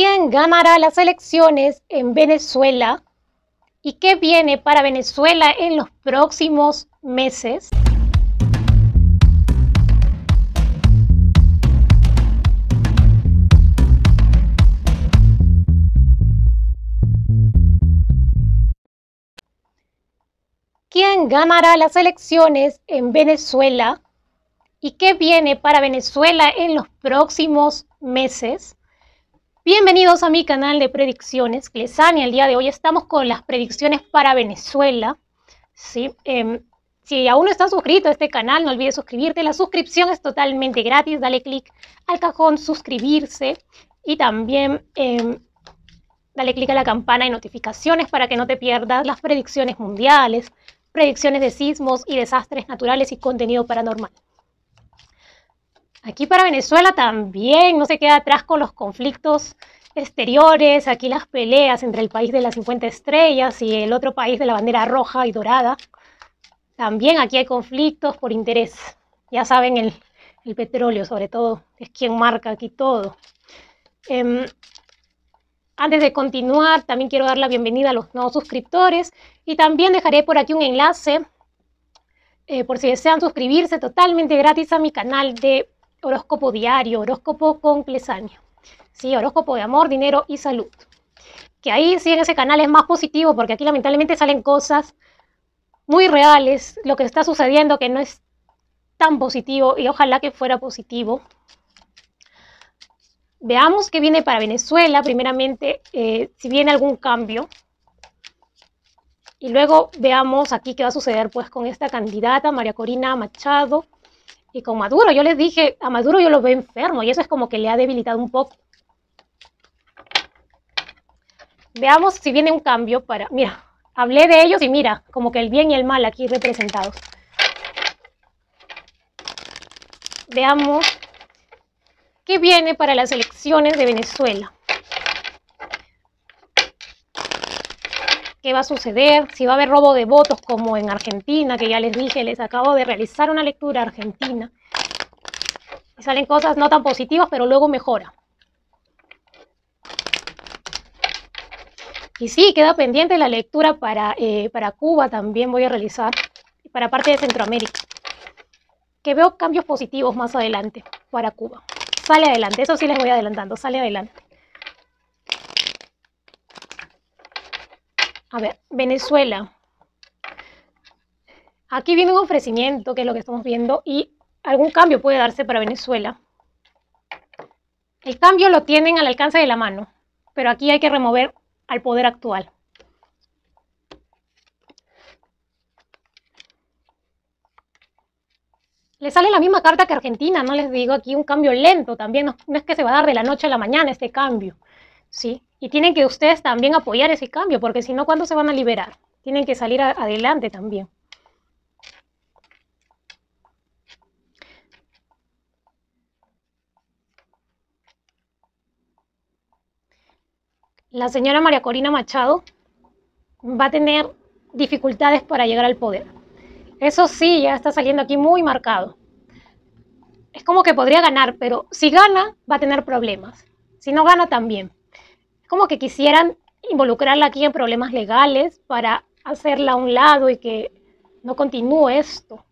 ¿Quién ganará las elecciones en Venezuela? ¿Y qué viene para Venezuela en los próximos meses? ¿Quién ganará las elecciones en Venezuela? ¿Y qué viene para Venezuela en los próximos meses? Bienvenidos a mi canal de predicciones, Clesania. El día de hoy estamos con las predicciones para Venezuela. ¿Sí? Si aún no estás suscrito a este canal, no olvides suscribirte. La suscripción es totalmente gratis. Dale clic al cajón suscribirse y también dale clic a la campana de notificaciones para que no te pierdas las predicciones mundiales, predicciones de sismos y desastres naturales y contenido paranormal. Aquí para Venezuela también no se queda atrás con los conflictos exteriores, aquí las peleas entre el país de las 50 estrellas y el otro país de la bandera roja y dorada. También aquí hay conflictos por interés. Ya saben, el petróleo sobre todo es quien marca aquí todo. Antes de continuar, también quiero dar la bienvenida a los nuevos suscriptores y también dejaré por aquí un enlace por si desean suscribirse totalmente gratis a mi canal de horóscopo diario, horóscopo con Clesania. Sí, horóscopo de amor, dinero y salud. Que ahí sí en ese canal es más positivo porque aquí lamentablemente salen cosas muy reales, lo que está sucediendo que no es tan positivo y ojalá que fuera positivo. Veamos qué viene para Venezuela, primeramente si viene algún cambio. Y luego veamos aquí qué va a suceder pues con esta candidata, María Corina Machado. Y con Maduro, yo les dije, a Maduro yo lo veo enfermo y eso es como que le ha debilitado un poco. Veamos si viene un cambio para... Mira, hablé de ellos y mira, como que el bien y el mal aquí representados. Veamos qué viene para las elecciones de Venezuela. ¿Qué va a suceder? Si va a haber robo de votos como en Argentina, que ya les dije, les acabo de realizar una lectura argentina. Y salen cosas no tan positivas, pero luego mejora. Y sí, queda pendiente la lectura para Cuba, también voy a realizar, para parte de Centroamérica. Que veo cambios positivos más adelante para Cuba. Sale adelante, eso sí les voy adelantando, sale adelante. A ver, Venezuela. Aquí viene un ofrecimiento, que es lo que estamos viendo, y algún cambio puede darse para Venezuela. El cambio lo tienen al alcance de la mano, pero aquí hay que remover al poder actual. Le sale la misma carta que Argentina, no les digo, aquí un cambio lento también, no es que se va a dar de la noche a la mañana este cambio, ¿sí? Y tienen que ustedes también apoyar ese cambio, porque si no, ¿cuándo se van a liberar? Tienen que salir adelante también. La señora María Corina Machado va a tener dificultades para llegar al poder. Eso sí, ya está saliendo aquí muy marcado. Es como que podría ganar, pero si gana, va a tener problemas. Si no gana, también. Es como que quisieran involucrarla aquí en problemas legales para hacerla a un lado y que no continúe esto.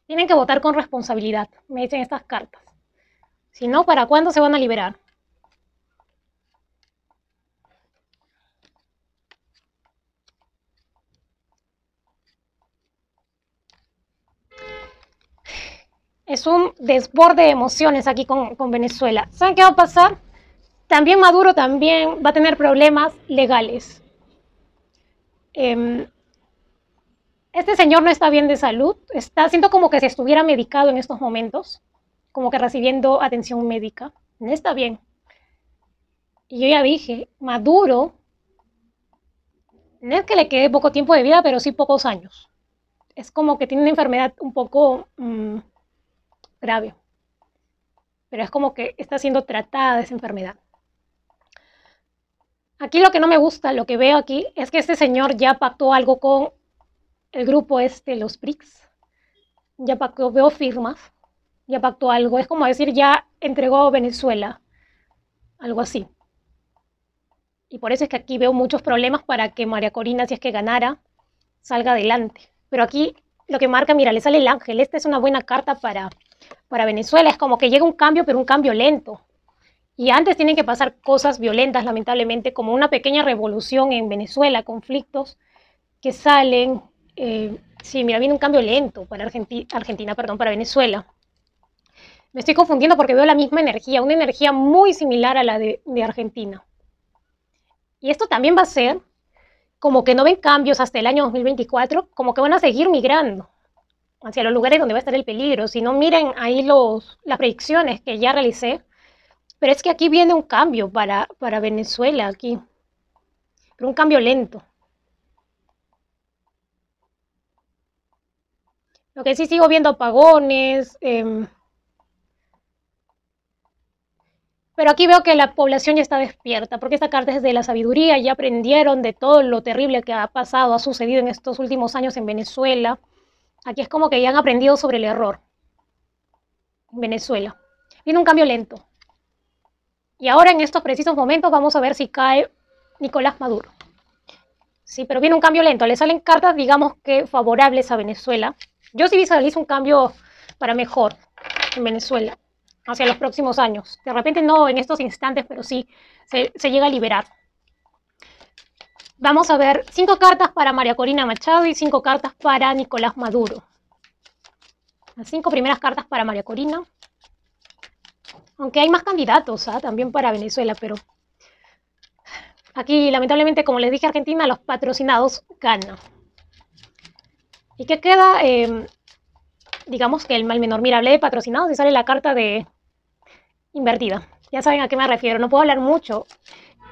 Tienen que votar con responsabilidad, me dicen estas cartas. Si no, ¿para cuándo se van a liberar? Es un desborde de emociones aquí con Venezuela. ¿Saben qué va a pasar? También Maduro también va a tener problemas legales. Este señor no está bien de salud. Siento como que si estuviera medicado en estos momentos, como que recibiendo atención médica. No está bien. Y yo ya dije, Maduro, no es que le quede poco tiempo de vida, pero sí pocos años. Es como que tiene una enfermedad un poco grave. Pero es como que está siendo tratada de esa enfermedad. Aquí lo que no me gusta, lo que veo aquí, es que este señor ya pactó algo con el grupo los BRICS. Ya pactó, veo firmas. ya pactó algo. Es como decir, ya entregó Venezuela, algo así. Y por eso es que aquí veo muchos problemas para que María Corina, si es que ganara, salga adelante. Pero aquí lo que marca, mira, le sale el ángel. Esta es una buena carta para Venezuela. Es como que llega un cambio, pero un cambio lento. Y antes tienen que pasar cosas violentas, lamentablemente, como una pequeña revolución en Venezuela, conflictos que salen. Sí, mira, viene un cambio lento para Argentina, perdón, para Venezuela. Me estoy confundiendo porque veo la misma energía, una energía muy similar a la de Argentina. Y esto también va a ser como que no ven cambios hasta el año 2024, como que van a seguir migrando hacia los lugares donde va a estar el peligro. Si no, miren ahí las predicciones que ya realicé. Pero es que aquí viene un cambio para Venezuela, aquí. Pero un cambio lento. Lo que sí sigo viendo apagones. Pero aquí veo que la población ya está despierta, porque esta carta es de la sabiduría, ya aprendieron de todo lo terrible que ha pasado, ha sucedido en estos últimos años en Venezuela. Aquí es como que ya han aprendido sobre el error en Venezuela. Viene un cambio lento. Y ahora en estos precisos momentos vamos a ver si cae Nicolás Maduro. Sí, pero viene un cambio lento. Le salen cartas, digamos que favorables a Venezuela. Yo sí visualizo un cambio para mejor en Venezuela hacia los próximos años. De repente no en estos instantes, pero sí se llega a liberar. Vamos a ver 5 cartas para María Corina Machado y 5 cartas para Nicolás Maduro. Las 5 primeras cartas para María Corina. Aunque hay más candidatos también para Venezuela, pero aquí lamentablemente, como les dije, Argentina, los patrocinados ganan. ¿Y qué queda? Digamos que el mal menor. Mira, hablé de patrocinados y sale la carta de invertida. Ya saben a qué me refiero. No puedo hablar mucho.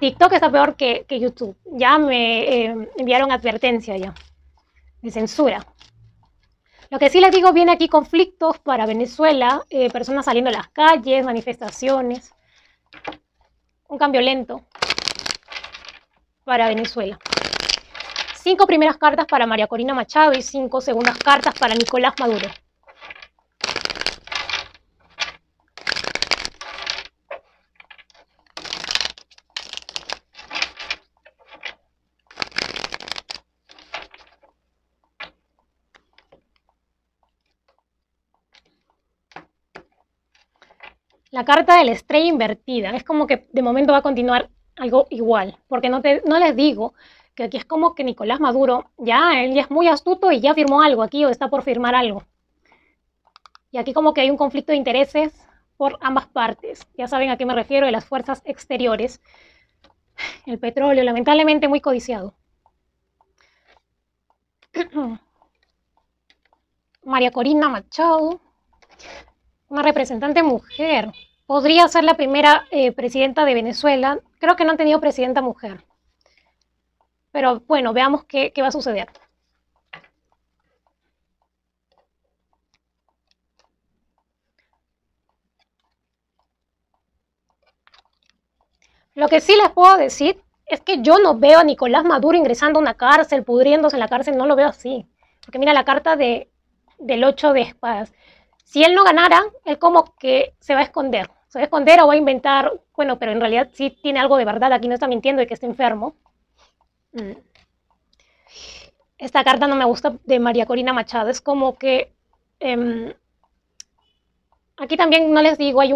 TikTok está peor que YouTube. Ya me enviaron advertencia ya de censura. Lo que sí les digo, viene aquí conflictos para Venezuela, personas saliendo a las calles, manifestaciones, un cambio lento para Venezuela. 5 primeras cartas para María Corina Machado y 5 segundas cartas para Nicolás Maduro. La carta de la estrella invertida. Es como que de momento va a continuar algo igual. Porque no les digo que aquí es como que Nicolás Maduro, él ya es muy astuto y ya firmó algo aquí o está por firmar algo. Y aquí como que hay un conflicto de intereses por ambas partes. Ya saben a qué me refiero, de las fuerzas exteriores. El petróleo, lamentablemente, muy codiciado. María Corina Machado, una representante mujer. Podría ser la primera presidenta de Venezuela. Creo que no han tenido presidenta mujer. Pero bueno, veamos qué va a suceder. Lo que sí les puedo decir es que yo no veo a Nicolás Maduro ingresando a una cárcel, pudriéndose en la cárcel, no lo veo así. Porque mira la carta del 8 de espadas. Si él no ganara, él como que se va a esconder. Se va a esconder o va a inventar, bueno, pero en realidad sí tiene algo de verdad, aquí no está mintiendo y que está enfermo. Esta carta no me gusta de María Corina Machado, es como que aquí también no les digo, hay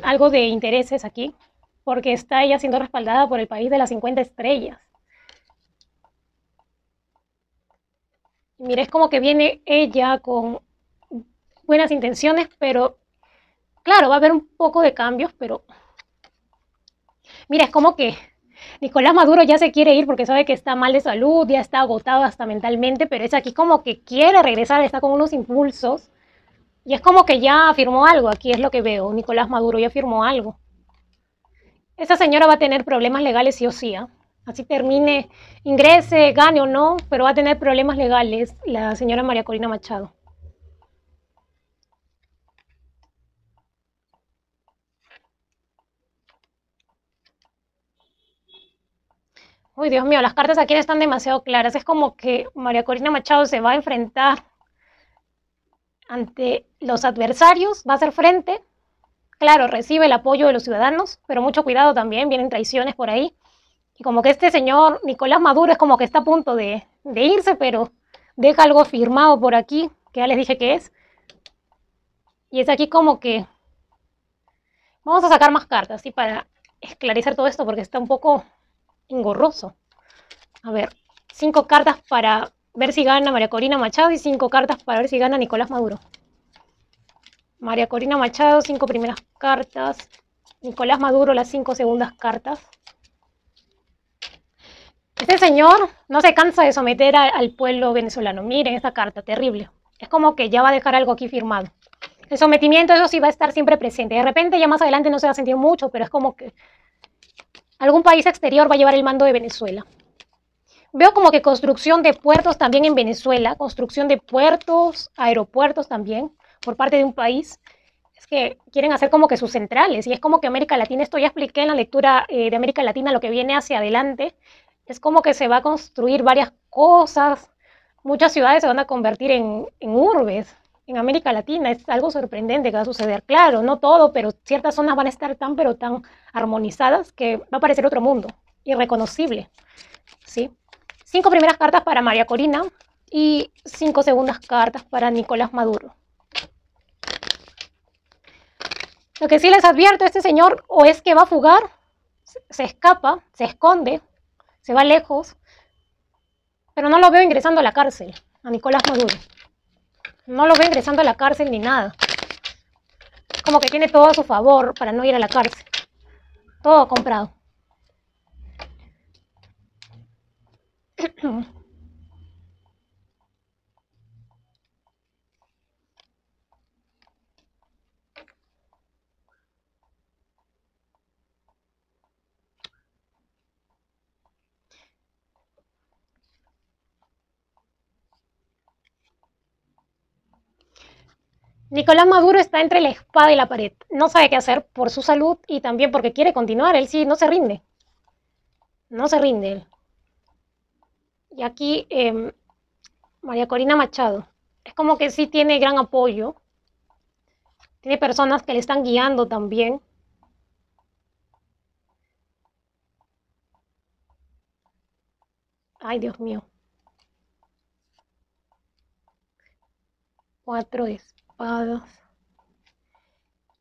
algo de intereses aquí, porque está ella siendo respaldada por el país de las 50 estrellas. Mira, es como que viene ella con buenas intenciones, pero claro, va a haber un poco de cambios, pero mira, es como que Nicolás Maduro ya se quiere ir porque sabe que está mal de salud, ya está agotado hasta mentalmente, pero es aquí como que quiere regresar, está con unos impulsos y es como que ya firmó algo, aquí es lo que veo, Nicolás Maduro ya firmó algo. Esa señora va a tener problemas legales sí o sí, así termine, ingrese, gane o no, pero va a tener problemas legales la señora María Corina Machado. Uy, Dios mío, las cartas aquí están demasiado claras. Es como que María Corina Machado se va a enfrentar ante los adversarios, va a hacer frente. Claro, recibe el apoyo de los ciudadanos, pero mucho cuidado también, vienen traiciones por ahí. Y como que este señor Nicolás Maduro es como que está a punto de irse, pero deja algo firmado por aquí, que ya les dije que es. Y es aquí como que vamos a sacar más cartas, ¿sí? Para esclarecer todo esto, porque está un poco engorroso. A ver, 5 cartas para ver si gana María Corina Machado y 5 cartas para ver si gana Nicolás Maduro. María Corina Machado, 5 primeras cartas. Nicolás Maduro, las 5 segundas cartas. Este señor no se cansa de someter al pueblo venezolano. Miren esta carta, terrible. Es como que ya va a dejar algo aquí firmado. El sometimiento, eso sí va a estar siempre presente. De repente ya más adelante no se va a sentir mucho, pero es como que algún país exterior va a llevar el mando de Venezuela. Veo como que construcción de puertos también en Venezuela, construcción de puertos, aeropuertos también, por parte de un país. Es que quieren hacer como que sus centrales, y es como que América Latina, esto ya expliqué en la lectura de América Latina, lo que viene hacia adelante, es como que se va a construir varias cosas, muchas ciudades se van a convertir en urbes en América Latina, es algo sorprendente que va a suceder. Claro, no todo, pero ciertas zonas van a estar tan, pero tan armonizadas que va a parecer otro mundo, irreconocible, ¿sí? 5 primeras cartas para María Corina y 5 segundas cartas para Nicolás Maduro. Lo que sí les advierto, este señor o es que va a fugar, se escapa, se esconde, se va lejos, pero no lo veo ingresando a la cárcel, a Nicolás Maduro. No lo veo ingresando a la cárcel ni nada. Es como que tiene todo a su favor para no ir a la cárcel. Todo comprado. Nicolás Maduro está entre la espada y la pared. No sabe qué hacer por su salud y también porque quiere continuar. Él sí no se rinde. No se rinde él. Y aquí María Corina Machado. Es como que sí tiene gran apoyo. Tiene personas que le están guiando también. Ay, Dios mío. 4 de espadas.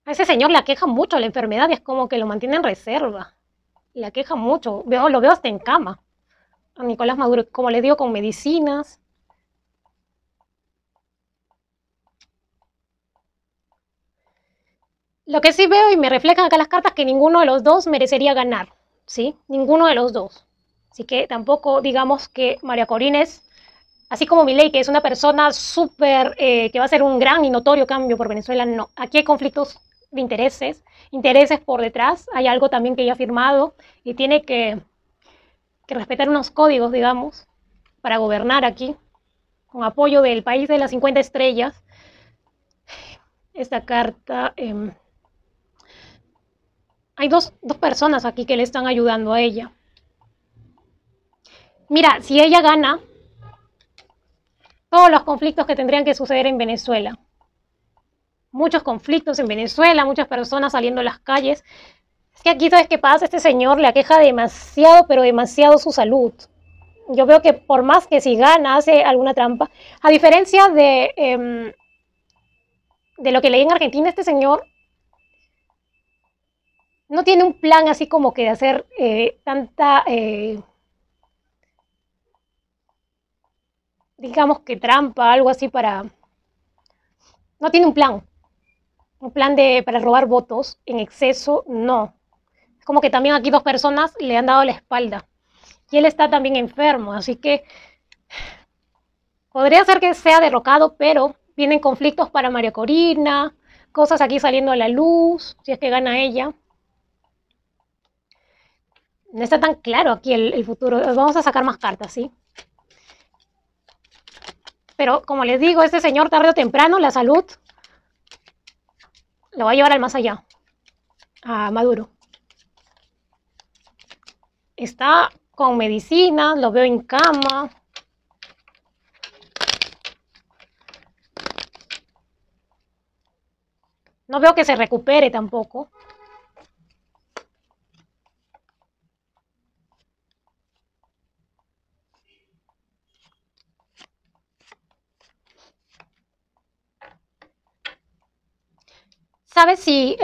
A ese señor le aqueja mucho la enfermedad, es como que lo mantiene en reserva. Le aqueja mucho. Lo veo hasta en cama. A Nicolás Maduro, como le digo, con medicinas. Lo que sí veo y me reflejan acá las cartas que ninguno de los dos merecería ganar, ¿sí? Ninguno de los dos. Así que tampoco digamos que María Corina es, así como Milei, que es una persona súper, que va a hacer un gran y notorio cambio por Venezuela, no. Aquí hay conflictos de intereses por detrás. Hay algo también que ella ha firmado y tiene que respetar unos códigos, digamos, para gobernar aquí, con apoyo del país de las 50 estrellas. Esta carta... hay dos personas aquí que le están ayudando a ella. Mira, si ella gana, todos los conflictos que tendrían que suceder en Venezuela. Muchos conflictos en Venezuela, muchas personas saliendo a las calles. Es que aquí, ¿sabes qué pasa? Este señor le aqueja demasiado, pero demasiado su salud. Yo veo que por más que si gana, hace alguna trampa. A diferencia de lo que leí en Argentina, este señor no tiene un plan así como que de hacer tanta, digamos que trampa, algo así para... No tiene un plan para robar votos en exceso, no. Es como que también aquí 2 personas le han dado la espalda. Y él está también enfermo, así que podría ser que sea derrocado, pero vienen conflictos para María Corina, cosas aquí saliendo a la luz, si es que gana ella. No está tan claro aquí el futuro. Vamos a sacar más cartas, ¿sí? Pero como les digo, este señor tarde o temprano, la salud lo va a llevar al más allá, a Maduro. Está con medicina, lo veo en cama. No veo que se recupere tampoco. ¿Sabes si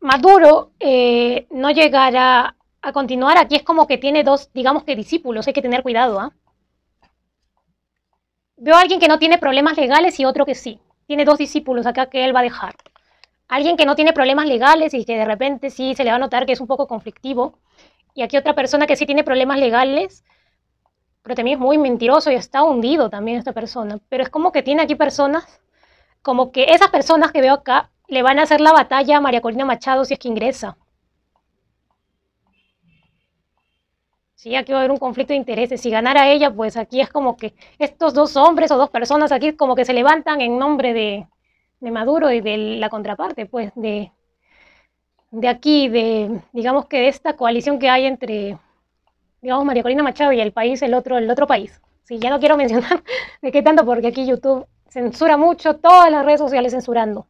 Maduro no llegará a continuar? Aquí es como que tiene dos, digamos que discípulos, hay que tener cuidado, ¿ah? Veo a alguien que no tiene problemas legales y otro que sí. Tiene dos discípulos acá que él va a dejar. Alguien que no tiene problemas legales y que de repente sí se le va a notar que es un poco conflictivo. Y aquí otra persona que sí tiene problemas legales, pero también es muy mentiroso y está hundido también esta persona. Pero es como que tiene aquí personas, como que esas personas que veo acá le van a hacer la batalla a María Corina Machado si es que ingresa. Sí, aquí va a haber un conflicto de intereses. Si ganara ella, pues aquí es como que estos dos hombres o dos personas aquí como que se levantan en nombre de Maduro y de la contraparte, pues de aquí, de digamos que de esta coalición que hay entre, digamos, María Corina Machado y el país, el otro país. Sí, ya no quiero mencionar de qué tanto porque aquí YouTube censura mucho, todas las redes sociales censurando.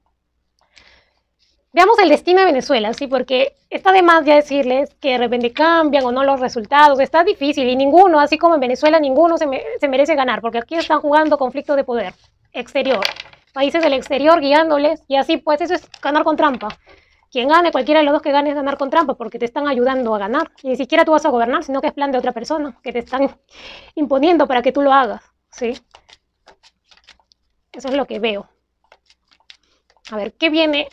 Veamos el destino de Venezuela, sí, porque está de más ya decirles que de repente cambian o no los resultados, está difícil y ninguno, así como en Venezuela, ninguno se merece ganar, porque aquí están jugando conflictos de poder exterior, países del exterior guiándoles y así pues eso es ganar con trampa. Quien gane, cualquiera de los dos que gane es ganar con trampa porque te están ayudando a ganar y ni siquiera tú vas a gobernar, sino que es plan de otra persona que te están imponiendo para que tú lo hagas, ¿sí? Eso es lo que veo. A ver, ¿qué viene?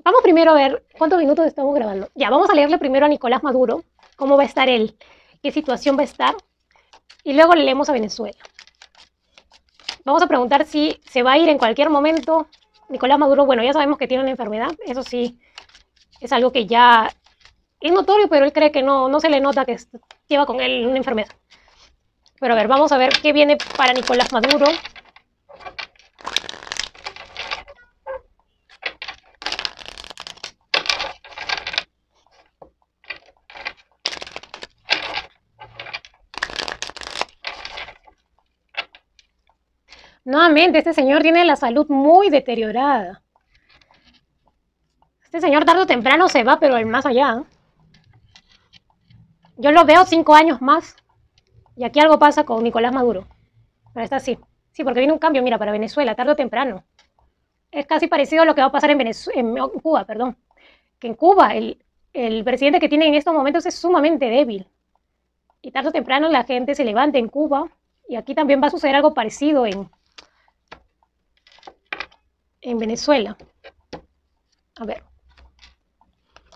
Vamos primero a ver cuántos minutos estamos grabando. Ya, vamos a leerle primero a Nicolás Maduro, cómo va a estar él, qué situación va a estar, y luego le leemos a Venezuela. Vamos a preguntar si se va a ir en cualquier momento. Nicolás Maduro, bueno, ya sabemos que tiene una enfermedad, eso sí, es algo que ya es notorio, pero él cree que no se le nota que lleva con él una enfermedad. Pero a ver, vamos a ver qué viene para Nicolás Maduro. Nuevamente, este señor tiene la salud muy deteriorada. Este señor tarde o temprano se va, pero el más allá. Yo lo veo 5 años más. Y aquí algo pasa con Nicolás Maduro. Pero está así. Sí, porque viene un cambio, mira, para Venezuela, tarde o temprano. Es casi parecido a lo que va a pasar en Cuba, perdón. Que en Cuba el presidente que tiene en estos momentos es sumamente débil. Y tarde o temprano la gente se levanta en Cuba. Y aquí también va a suceder algo parecido en Venezuela. A ver.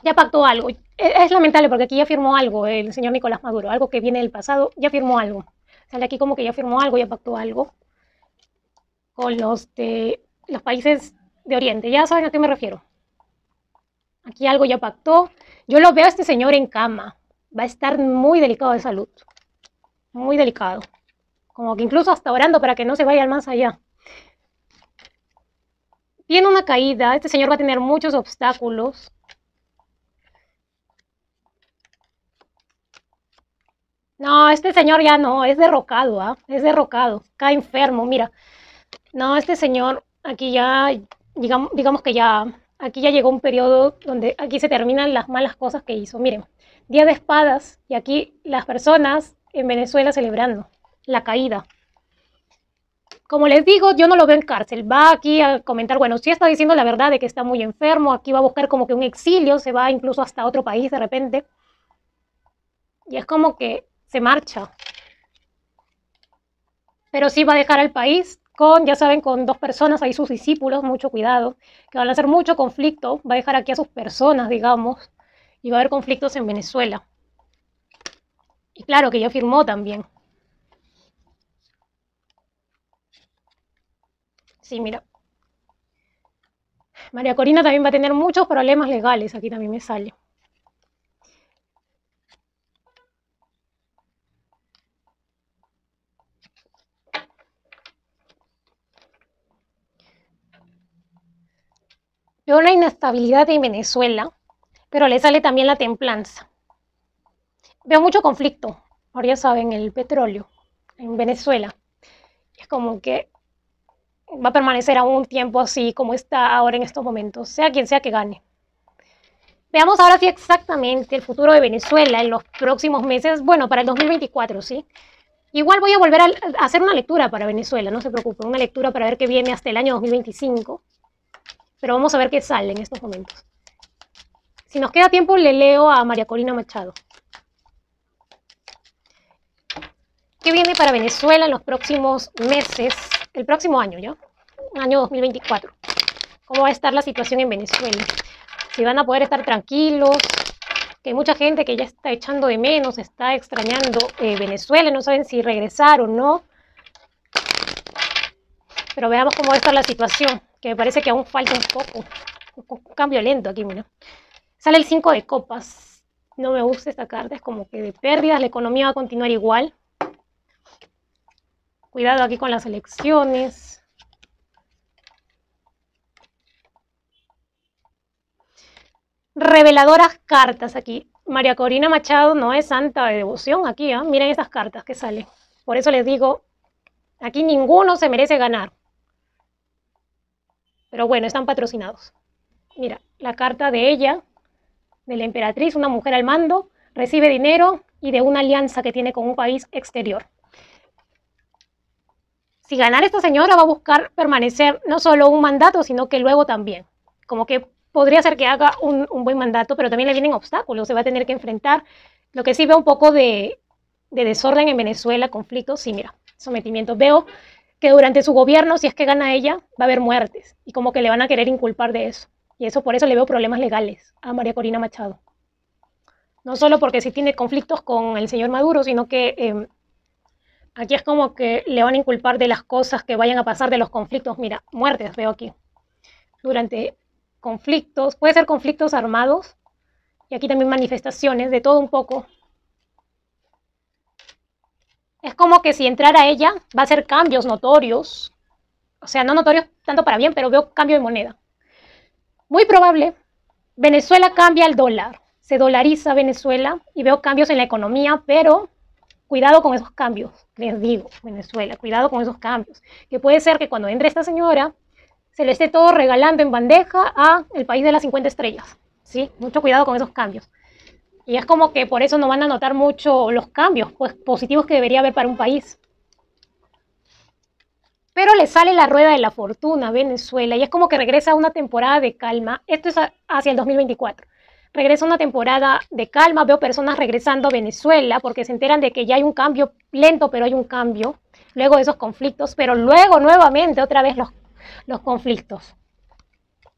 Ya pactó algo. Es lamentable porque aquí ya firmó algo el señor Nicolás Maduro. Algo que viene del pasado, ya firmó algo. Sale aquí como que ya firmó algo, ya pactó algo con los países de Oriente. Ya saben a qué me refiero. Aquí algo ya pactó. Yo lo veo a este señor en cama. Va a estar muy delicado de salud. Muy delicado. Como que incluso hasta orando para que no se vaya al más allá. Tiene una caída. Este señor va a tener muchos obstáculos. No, este señor ya no. Es derrocado, ¿ah? Es derrocado. Cae enfermo. Mira. No, este señor aquí ya, digamos que ya, aquí ya llegó un periodo donde aquí se terminan las malas cosas que hizo. Miren, Día de Espadas y aquí las personas en Venezuela celebrando la caída. Como les digo, yo no lo veo en cárcel. Va aquí a comentar, bueno, sí está diciendo la verdad de que está muy enfermo, aquí va a buscar como que un exilio, se va incluso hasta otro país de repente. Y es como que se marcha. Pero sí va a dejar al país con, ya saben, con dos personas, ahí sus discípulos, mucho cuidado, que van a hacer mucho conflicto, va a dejar aquí a sus personas, digamos, y va a haber conflictos en Venezuela. Y claro que ya firmó también. Sí, mira. María Corina también va a tener muchos problemas legales, aquí también me sale. Veo la inestabilidad en Venezuela, pero le sale también la templanza. Veo mucho conflicto, ahora ya saben, el petróleo en Venezuela. Es como que va a permanecer aún un tiempo así como está ahora en estos momentos, sea quien sea que gane. Veamos ahora sí exactamente el futuro de Venezuela en los próximos meses, bueno, para el 2024, ¿sí? Igual voy a volver a hacer una lectura para Venezuela, no se preocupen, una lectura para ver qué viene hasta el año 2025, pero vamos a ver qué sale en estos momentos. Si nos queda tiempo, le leo a María Corina Machado. ¿Qué viene para Venezuela en los próximos meses, el próximo año ya? Año 2024. ¿Cómo va a estar la situación en Venezuela? Si van a poder estar tranquilos, que hay mucha gente que ya está echando de menos, está extrañando Venezuela, no saben si regresar o no. Pero veamos cómo va a estar la situación, que me parece que aún falta un cambio lento aquí, mira. Sale el 5 de copas. No me gusta esta carta, es como que de pérdidas, la economía va a continuar igual. Cuidado aquí con las elecciones. Reveladoras cartas aquí. María Corina Machado no es santa de devoción aquí, ¿eh? Miren estas cartas que salen. Por eso les digo, aquí ninguno se merece ganar. Pero bueno, están patrocinados. Mira, la carta de ella, de la emperatriz, una mujer al mando, recibe dinero y de una alianza que tiene con un país exterior. Si ganara esta señora va a buscar permanecer no solo un mandato, sino que luego también. Como que podría ser que haga un buen mandato, pero también le vienen obstáculos, se va a tener que enfrentar. Lo que sí veo un poco de desorden en Venezuela, conflictos, sí, mira, sometimiento. Veo que durante su gobierno, si es que gana ella, va a haber muertes y como que le van a querer inculpar de eso. Y eso por eso le veo problemas legales a María Corina Machado. No solo porque sí tiene conflictos con el señor Maduro, sino que aquí es como que le van a inculpar de las cosas que vayan a pasar, de los conflictos. Mira, muertes veo aquí. Durante conflictos, puede ser conflictos armados, y aquí también manifestaciones, de todo un poco. Es como que si entrara ella, va a hacer cambios notorios. O sea, no notorios tanto para bien, pero veo cambio de moneda. Muy probable, Venezuela cambia el dólar. Se dolariza Venezuela y veo cambios en la economía, pero cuidado con esos cambios. Les digo, Venezuela, cuidado con esos cambios. Que puede ser que cuando entre esta señora, se le esté todo regalando en bandeja a el país de las 50 estrellas. ¿Sí? Mucho cuidado con esos cambios. Y es como que por eso no van a notar mucho los cambios pues, positivos que debería haber para un país. Pero le sale la rueda de la fortuna a Venezuela y es como que regresa a una temporada de calma. Esto es hacia el 2024. Regresa una temporada de calma, veo personas regresando a Venezuela porque se enteran de que ya hay un cambio lento, pero hay un cambio luego de esos conflictos, pero luego nuevamente otra vez los conflictos.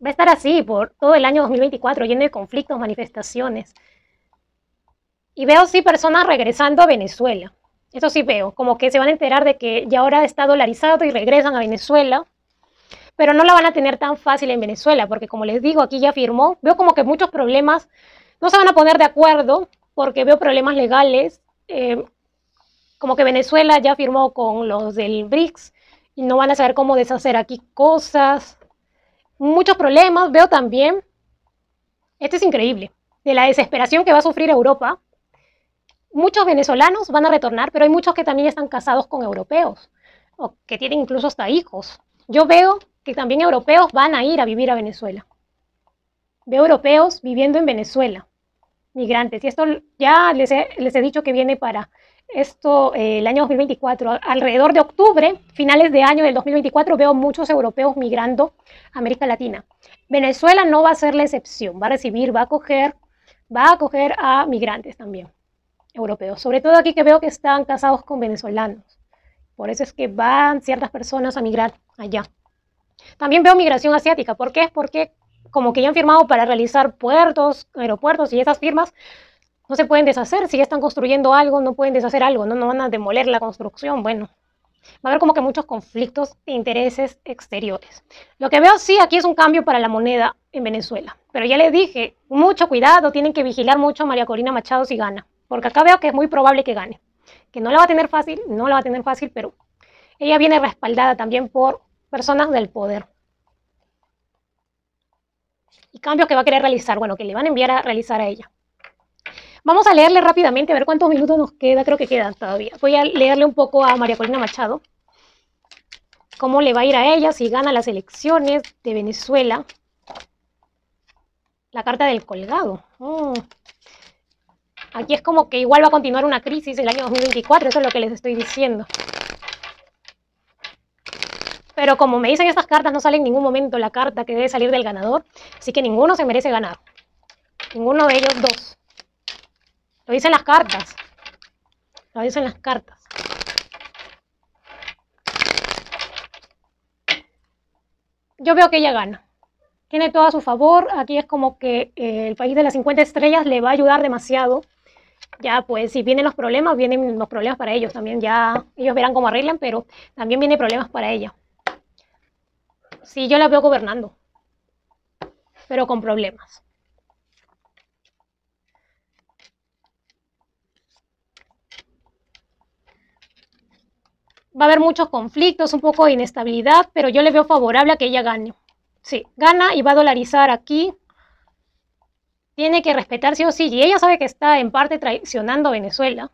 Va a estar así por todo el año 2024, lleno de conflictos, manifestaciones. Y veo sí personas regresando a Venezuela. Eso sí veo, como que se van a enterar de que ya ahora está dolarizado y regresan a Venezuela. Pero no la van a tener tan fácil en Venezuela, porque como les digo, aquí ya firmó. Veo como que muchos problemas no se van a poner de acuerdo, porque veo problemas legales. Como que Venezuela ya firmó con los del BRICS y no van a saber cómo deshacer aquí cosas. Muchos problemas. Veo también, esto es increíble, de la desesperación que va a sufrir Europa. Muchos venezolanos van a retornar, pero hay muchos que también están casados con europeos, o que tienen incluso hasta hijos. Yo veo que también europeos van a ir a vivir a Venezuela. Veo europeos viviendo en Venezuela, migrantes. Y esto ya les he dicho que viene para esto el año 2024. Alrededor de octubre, finales de año del 2024, veo muchos europeos migrando a América Latina. Venezuela no va a ser la excepción. Va a recibir, va a acoger a migrantes también europeos. Sobre todo aquí que veo que están casados con venezolanos. Por eso es que van ciertas personas a migrar allá. También veo migración asiática. ¿Por qué? Porque como que ya han firmado para realizar puertos, aeropuertos, y esas firmas no se pueden deshacer. Si ya están construyendo algo, no pueden deshacer algo, no van a demoler la construcción. Bueno, va a haber como que muchos conflictos de intereses exteriores. Lo que veo sí aquí es un cambio para la moneda en Venezuela. Pero ya les dije, mucho cuidado, tienen que vigilar mucho a María Corina Machado si gana. Porque acá veo que es muy probable que gane. Que no la va a tener fácil, no la va a tener fácil, pero ella viene respaldada también por personas del poder. Y cambios que va a querer realizar, bueno, que le van a enviar a realizar a ella. Vamos a leerle rápidamente, a ver cuántos minutos nos queda, creo que quedan todavía. Voy a leerle un poco a María Corina Machado. cómo le va a ir a ella si gana las elecciones de Venezuela. La carta del colgado. Aquí es como que igual va a continuar una crisis el año 2024, eso es lo que les estoy diciendo. Pero como me dicen estas cartas, no sale en ningún momento la carta que debe salir del ganador, así que ninguno se merece ganar. Ninguno de ellos dos. Lo dicen las cartas. Lo dicen las cartas. Yo veo que ella gana. Tiene todo a su favor. Aquí es como que el país de las 50 estrellas le va a ayudar demasiado. Ya, pues, si vienen los problemas para ellos también. Ya ellos verán cómo arreglan, pero también vienen problemas para ella. Sí, yo la veo gobernando, pero con problemas. Va a haber muchos conflictos, un poco de inestabilidad, pero yo le veo favorable a que ella gane. Sí, gana y va a dolarizar aquí. Tiene que respetar sí o sí. Y ella sabe que está en parte traicionando a Venezuela,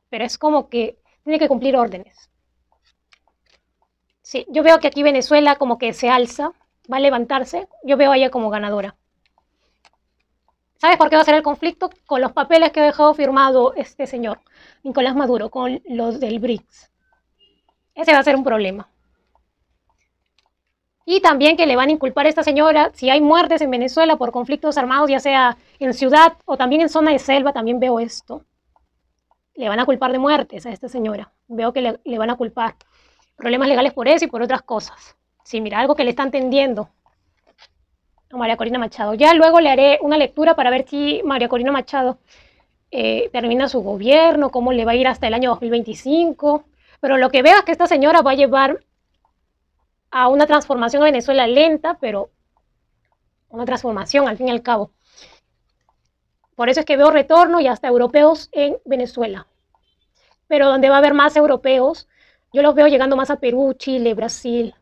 pero es como que tiene que cumplir órdenes. Sí, yo veo que aquí Venezuela como que se alza, va a levantarse. Yo veo a ella como ganadora. ¿Sabes por qué va a ser el conflicto? Con los papeles que ha dejado firmado este señor, Nicolás Maduro, con los del BRICS. Ese va a ser un problema. Y también que le van a inculpar a esta señora si hay muertes en Venezuela por conflictos armados, ya sea en ciudad o también en zona de selva, también veo esto. Le van a culpar de muertes a esta señora. Veo que le van a culpar. Problemas legales por eso y por otras cosas. Sí, mira, algo que le están tendiendo a María Corina Machado. Ya luego le haré una lectura para ver si María Corina Machado termina su gobierno, cómo le va a ir hasta el año 2025. Pero lo que veo es que esta señora va a llevar a una transformación a Venezuela lenta, pero una transformación al fin y al cabo. Por eso es que veo retorno y hasta europeos en Venezuela. Pero donde va a haber más europeos, yo los veo llegando más a Perú, Chile, Brasil.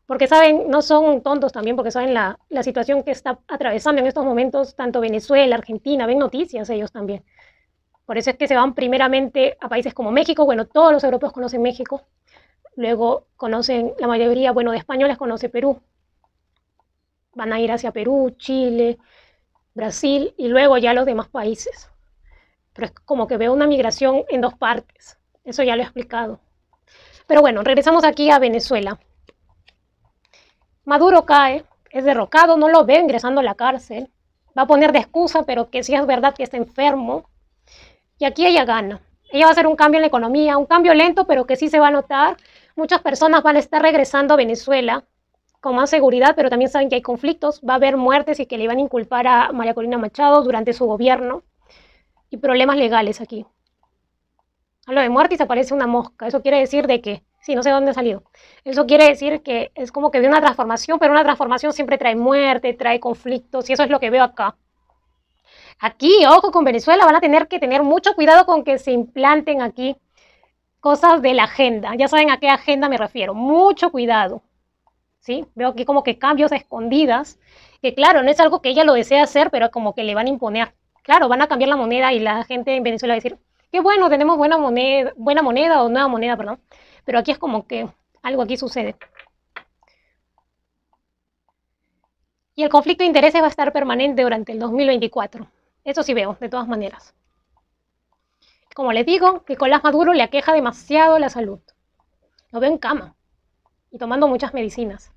Porque saben, no son tontos también, porque saben la situación que está atravesando en estos momentos tanto Venezuela, Argentina, ven noticias ellos también. Por eso es que se van primeramente a países como México. Bueno, todos los europeos conocen México. Luego conocen, la mayoría, bueno, de españoles conoce Perú. Van a ir hacia Perú, Chile, Brasil y luego ya los demás países. Pero es como que veo una migración en dos partes. Eso ya lo he explicado. Pero bueno, regresamos aquí a Venezuela. Maduro cae, es derrocado, no lo veo ingresando a la cárcel. Va a poner de excusa, pero que sí es verdad que está enfermo. Y aquí ella gana. Ella va a hacer un cambio en la economía, un cambio lento, pero que sí se va a notar. Muchas personas van a estar regresando a Venezuela con más seguridad, pero también saben que hay conflictos. Va a haber muertes y que le van a inculpar a María Corina Machado durante su gobierno. Y problemas legales aquí. Hablo de muerte y se aparece una mosca. Eso quiere decir de que, sí, no sé dónde ha salido. Eso quiere decir que es como que ve una transformación, pero una transformación siempre trae muerte, trae conflictos, y eso es lo que veo acá. Aquí, ojo con Venezuela, van a tener que tener mucho cuidado con que se implanten aquí cosas de la agenda. Ya saben a qué agenda me refiero. Mucho cuidado. ¿Sí? Veo aquí como que cambios a escondidas, que claro, no es algo que ella lo desea hacer, pero como que le van a imponer. Claro, van a cambiar la moneda y la gente en Venezuela va a decir, qué bueno, tenemos buena moneda o nueva moneda, perdón. Pero aquí es como que algo aquí sucede. Y el conflicto de intereses va a estar permanente durante el 2024. Eso sí veo, de todas maneras. Como les digo, Nicolás Maduro le aqueja demasiado la salud. Lo veo en cama y tomando muchas medicinas.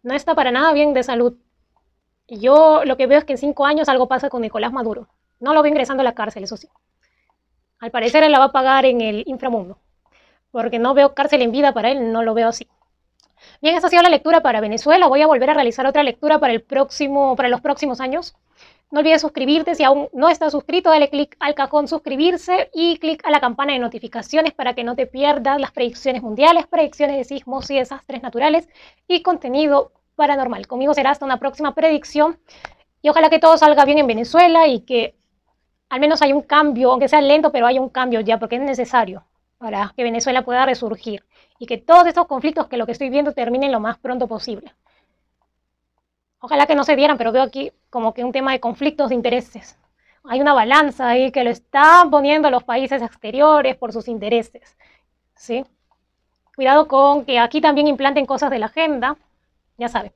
No está para nada bien de salud. Y yo lo que veo es que en 5 años algo pasa con Nicolás Maduro. No lo veo ingresando a la cárcel, eso sí. Al parecer él la va a pagar en el inframundo. Porque no veo cárcel en vida para él, no lo veo así. Bien, esa ha sido la lectura para Venezuela. Voy a volver a realizar otra lectura para los próximos años. No olvides suscribirte si aún no estás suscrito, dale clic al cajón suscribirse y clic a la campana de notificaciones para que no te pierdas las predicciones mundiales, predicciones de sismos y desastres naturales y contenido paranormal. Conmigo será hasta una próxima predicción y ojalá que todo salga bien en Venezuela y que al menos haya un cambio, aunque sea lento, pero haya un cambio ya, porque es necesario para que Venezuela pueda resurgir y que todos estos conflictos que lo que estoy viendo terminen lo más pronto posible. Ojalá que no se dieran, pero veo aquí como que un tema de conflictos de intereses. Hay una balanza ahí que lo están poniendo los países exteriores por sus intereses, ¿sí? Cuidado con que aquí también implanten cosas de la agenda, ya saben.